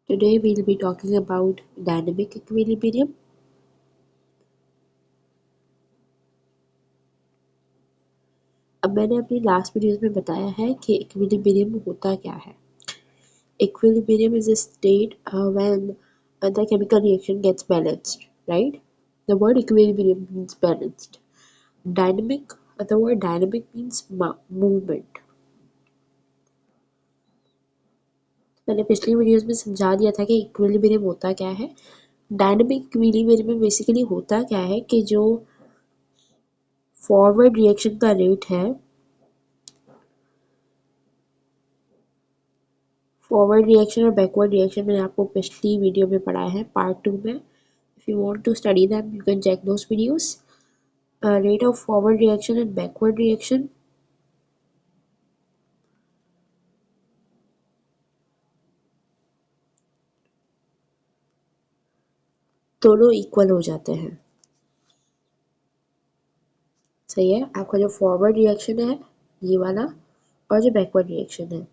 Today we'll be talking about dynamic equilibrium. अब मैंने अपनी लास्ट वीडियोस में बताया है कि इक्विलिब्रियम होता क्या है. Equilibrium is a state when the chemical reaction gets balanced, right? The word equilibrium means balanced. Dynamic, the word dynamic means movement. मैंने पिछली वीडियोस में समझा दिया था कि इक्विलिब्रियम होता क्या है. डायनामिक इक्विलिब्रियम में बेसिकली होता क्या है कि जो फॉरवर्ड रिएक्शन का रेट है, फॉरवर्ड रिएक्शन और बैकवर्ड रिएक्शन मैंने आपको पिछली वीडियो में पढ़ाया है पार्ट 2 में. If you want to study them you can check those videos. Rate of forward reaction and backward reaction दोनों इक्वल हो जाते हैं. सही है. आपका जो फॉरवर्ड रिएक्शन है ये वाला और जो बैकवर्ड रिएक्शन है,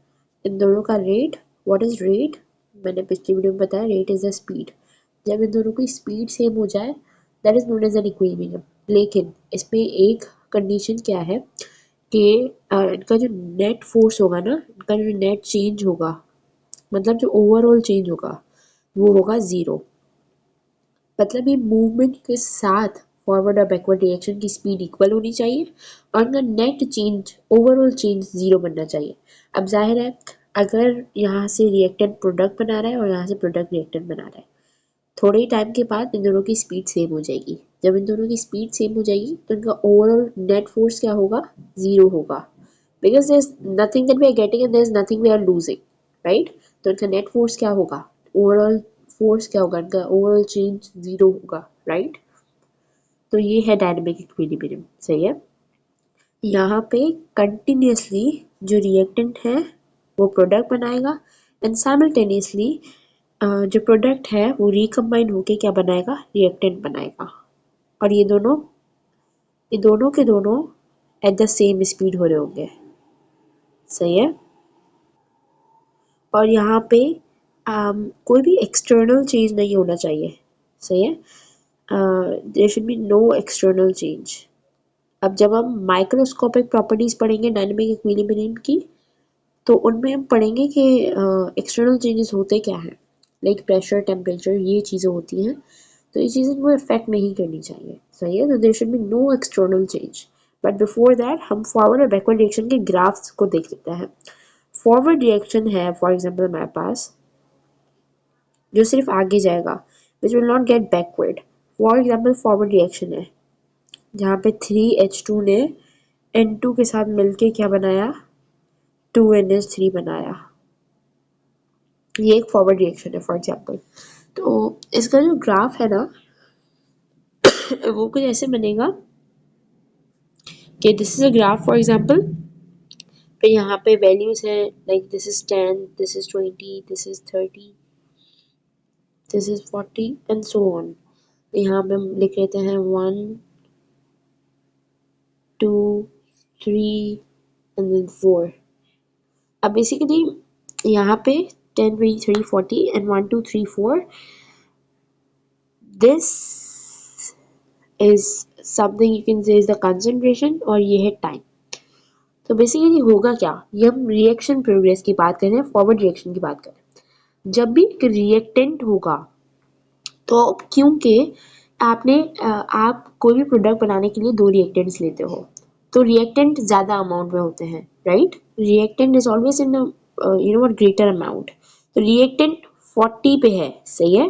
इन दोनों का रेट, व्हाट इज रेट, मैंने पिछली वीडियो में बताया. Rate is the speed. जब इन दोनों की स्पीड सेम हो जाए that is known as an equilibrium. लेकिन इसमें एक कंडीशन क्या है कि इनका जो नेट फोर्स होगा ना, इनका जो नेट चेंज होगा, मतलब जो ओवरऑल चेंज होगा वो होगा जीरो. मतलब ये मूवमेंट के साथ फॉरवर्ड और बैकवर्ड रिएक्शन की स्पीड इक्वल होनी चाहिए और इनका net change, overall change zero बनना चाहिए. अब जाहिर है अगर यहाँ से रिएक्टेंट प्रोडक्ट बना रहा है और यहाँ से प्रोडक्ट रिएक्टेंट बना रहा है, थोड़े ही टाइम के बाद इन दोनों की स्पीड सेम हो जाएगी. जब इन दोनों की स्पीड सेम हो जाएगी तो इनका ओवरऑल नेट फोर्स क्या होगा, जीरो होगा. Because there is nothing that we are getting and there is nothing we are losing, right. तो इनका नेट फोर्स क्या होगा, ओवरऑल फोर्स क्या होगा, इनका ओवरऑल चेंज जीरो होगा, राइट. तो ये है डायनामिक इक्विलिब्रियम. सही है. यहाँ पे कंटिन्यूसली जो रिएक्टेंट है वो प्रोडक्ट बनाएगा एंड साइमल्टेनियसली जो प्रोडक्ट है वो रिकम्बाइन होके क्या बनाएगा, रिएक्टेंट बनाएगा. और ये दोनों के दोनों एट द सेम स्पीड हो रहे होंगे. सही है. और यहाँ पे कोई भी एक्सटर्नल चेंज नहीं होना चाहिए. सही है. There should be no external change. अब जब हम माइक्रोस्कोपिक प्रॉपर्टीज पढ़ेंगे डायनामिक इक्विलिब्रियम की, तो उनमें हम पढ़ेंगे कि एक्सटर्नल चेंजेस होते क्या हैं, लाइक प्रेशर, टेम्परेचर, ये चीज़ें होती हैं. तो ये चीज़ें को इफेक्ट नहीं करनी चाहिए. सही है. तो there should be no external change. But before that हम फॉरवर्ड और बैकवर्ड रिएक्शन के ग्राफ्स को देख लेते हैं. फॉरवर्ड रिएक्शन है फॉर एग्जाम्पल हमारे पास जो सिर्फ आगे जाएगा, which will not get backward. For example forward reaction है जहाँ पे 3H2 ने N2 के साथ मिलके क्या बनाया, 2NH3 बनाया. ये एक फॉरवर्ड रिएक्शन है फॉर एग्जाम्पल. तो इसका जो ग्राफ है ना वो कुछ ऐसे बनेगा कि this is a graph for example. तो यहाँ पे वैल्यूज है like this is 10, this is 20, this is 30, this is 40 and so on. यहाँ पे हम लिख लेते हैं 1, 2, 3 एंड देन 4. अब बेसिकली यहाँ पे 10, 20, 30, 40 and 1, 2, 3, 4. This is something you can say is the concentration और ये है टाइम. तो बेसिकली होगा क्या, ये हम रिएक्शन प्रोग्रेस की बात करें, फॉरवर्ड रिएक्शन की बात करें. जब भी रिएक्टेंट होगा तो क्योंकि आप कोई भी प्रोडक्ट बनाने के लिए 2 रिएक्टेंट्स लेते हो तो रिएक्टेंट ज़्यादा अमाउंट में होते हैं, right. Reactant is always in greater amount. तो रिएक्टेंट 40 पे है. सही है.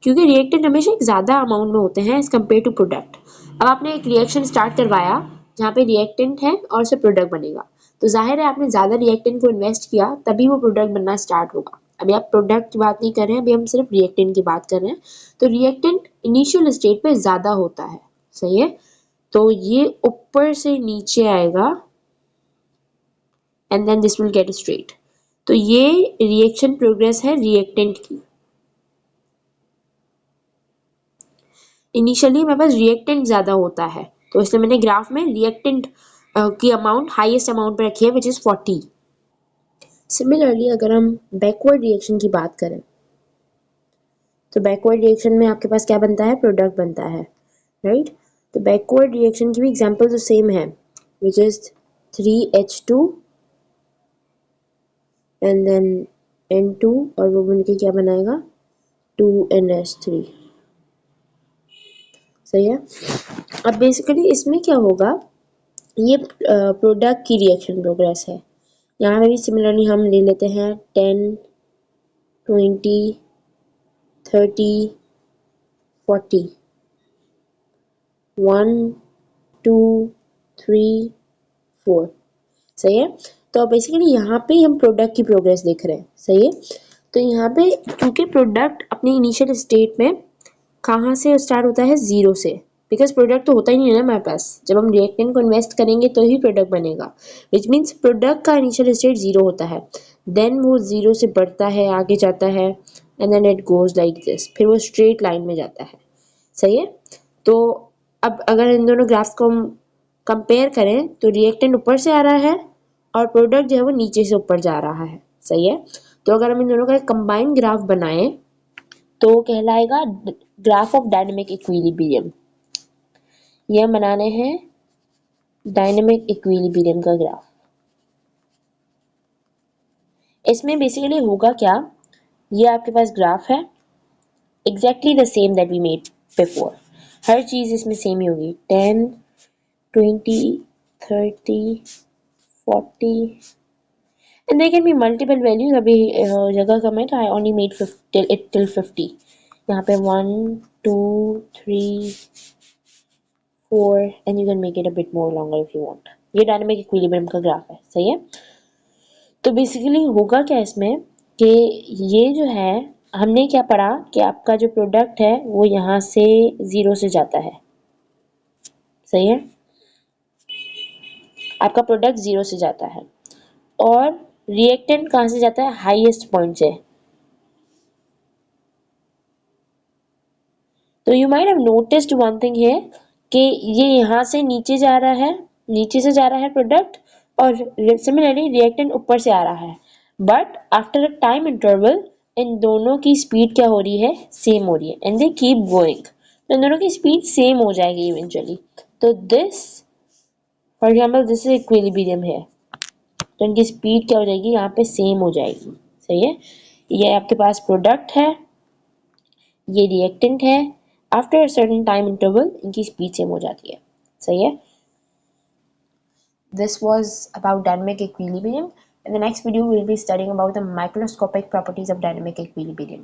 क्योंकि रिएक्टेंट हमेशा एक ज़्यादा अमाउंट में होते हैं एज कम्पेयर टू प्रोडक्ट. अब आपने एक रिएक्शन स्टार्ट करवाया जहाँ पे रिएक्टेंट है और उससे प्रोडक्ट बनेगा, तो जाहिर है आपने ज़्यादा रिएक्टेंट को इन्वेस्ट किया तभी वो प्रोडक्ट बनना स्टार्ट होगा. अभी आप प्रोडक्ट की बात नहीं कर रहे हैं, अभी हम सिर्फ रिएक्टेंट की बात कर रहे हैं. तो रिएक्टेंट इनिशियल स्टेट पे ज़्यादा होता है. सही है. तो ये ऊपर से नीचे आएगा and then this will get straight. तो ये रिएक्शन प्रोग्रेस है रिएक्टेंट की. इनिशियली मेरे पास रिएक्टेंट ज़्यादा होता है तो इसलिए मैंने ग्राफ में रिएक्टेंट की अमाउंट हाईएस्ट अमाउंट पे रखी है विच इज़ 40. सिमिलरली अगर हम बैकवर्ड रिएक्शन की बात करें तो बैकवर्ड रिएक्शन में आपके पास क्या बनता है, प्रोडक्ट बनता है, राइट। तो बैकवर्ड रिएक्शन की भी एग्जांपल तो सेम है, which is 3H2 and then N2 और वो बनके क्या बनाएगा 2NH3, सही है। अब बेसिकली इसमें क्या होगा, ये प्रोडक्ट की रिएक्शन प्रोग्रेस है। यहाँ पे भी सिमिलरली हम ले लेते हैं 10, 20, 30, 40, 1, 2, 3, 4, सही है। तो बेसिकली यहाँ पे हम प्रोडक्ट की प्रोग्रेस देख रहे हैं, सही है। तो यहाँ पे क्योंकि प्रोडक्ट अपनी इनिशियल स्टेट में कहाँ से स्टार्ट होता है, जीरो से, बिकॉज प्रोडक्ट तो होता ही नहीं है ना हमारे पास, जब हम रिएक्टेंट को इन्वेस्ट करेंगे तो ही प्रोडक्ट बनेगा, विच मीन्स प्रोडक्ट का इनिशियल स्टेट जीरो होता है, देन वो जीरो से बढ़ता है, आगे जाता है, and then it goes like this, फिर वो स्ट्रेट लाइन में जाता है, सही है। तो अब अगर इन दोनों ग्राफ्स को हम कंपेयर करें तो रिएक्टेंट ऊपर से आ रहा है और प्रोडक्ट जो है वो नीचे से ऊपर जा रहा है, सही है। तो अगर हम इन दोनों का एक कंबाइंड ग्राफ बनाएं तो वो कहलाएगा ग्राफ ऑफ डायनेमिक इक्विलिब्रियम। ये हम बनाने हैं डायनेमिक इक्विलिब्रियम का ग्राफ। इसमें बेसिकली होगा क्या, ये आपके पास ग्राफ है exactly the same that we made before, हर चीज इसमें सेम ही होगी, 10, 20, 30, 40 and there can be multiple values. अभी जगह कम है तो I only made it till 50। यहाँ पे 1, 2, 3, 4 and you can make it a bit more longer if you want. ये डायनेमिक इक्विलिब्रियम का ग्राफ है, सही है। तो बेसिकली होगा क्या इसमें कि ये जो है, हमने क्या पढ़ा कि आपका जो प्रोडक्ट है वो यहाँ से जीरो से जाता है, सही है। आपका प्रोडक्ट जीरो से जाता है और रिएक्टेंट कहाँ से जाता है, हाईएस्ट पॉइंट से। तो you might have noticed one thing है कि ये यहाँ से नीचे जा रहा है, नीचे से जा रहा है प्रोडक्ट, और सिमिलरली रिएक्टेंट ऊपर से आ रहा है, but after a time interval इन दोनों की स्पीड क्या हो रही है, सेम हो रही है, एंड दे कीप गोइंग। तो इन दोनों की स्पीड सेम हो जाएगी इवेंचुअली। तो this, for example this is equilibrium है, तो इनकी स्पीड क्या हो जाएगी, यहाँ पे सेम हो जाएगी, सही है। ये आपके पास प्रोडक्ट है, ये रिएक्टेंट है, after a certain time interval इनकी स्पीड सेम हो जाती है, सही है। This was about dynamic equilibrium. In the next video, we'll be studying about the microscopic properties of dynamic equilibrium.